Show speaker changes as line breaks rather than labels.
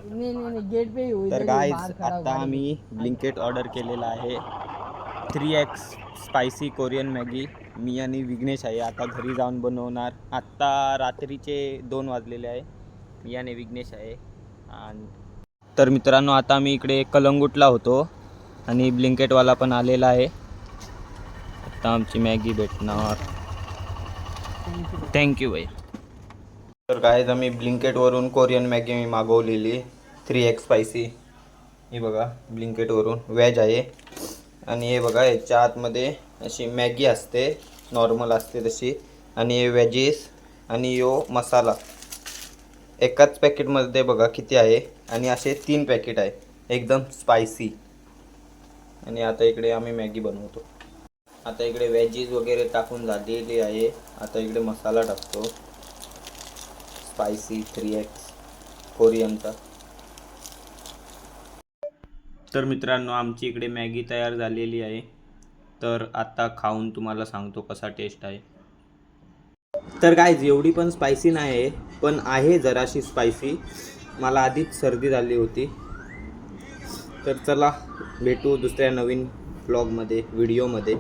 Gate पे
तर guys आता आम्ही ब्लिंकेट ऑर्डर केलेला आहे 3x स्पायसी कोरियन मॅगी. मी आणि विघ्नेश आहे, आता घरी जाऊन बनवणार. आत्ता रात्रीचे 2 वाजलेले आहे. मी आणि विघ्नेश आहे. आणि तर मित्रांनो, आता मी इकडे कलंगूटला होतो आणि ब्लिंकेटवाला पण आलेला आहे. आता आमची मॅगी भेटणार. थँक्यू भाई. तर गाईज आम्ही ब्लिंकेटवरून कोरियन मॅगी मी मागवलेली 3x स्पायसी. हे बघा, ब्लिंकेटवरून व्हेज आहे. आणि हे बघा, याच्या आतमध्ये अशी मॅगी असते, नॉर्मल असते तशी, आणि हे व्हेजेस आणि यो मसाला एकाच पॅकेटमध्ये बघा किती आहे. आणि असे 3 पॅकेट आहे, एकदम स्पायसी. आणि आता इकडे आम्ही मॅगी बनवतो. आता इकडे व्हेजेस वगैरे टाकून झालेली आहे. आता इकडे मसाला टाकतो स्पायसी 3x कोरियनचा. तर मित्रांनो, आमची इकडे मॅगी तयार झालेली आहे. तर आता खाऊन तुम्हाला सांगतो कसा टेस्ट आहे. तर गाईज एवढी पण स्पायसी नाही आहे, पण आहे जराशी स्पायसी. मला आधीच सर्दी झाली होती. तर चला भेटू दुसऱ्या नवीन व्लॉगमध्ये, व्हिडिओमध्ये.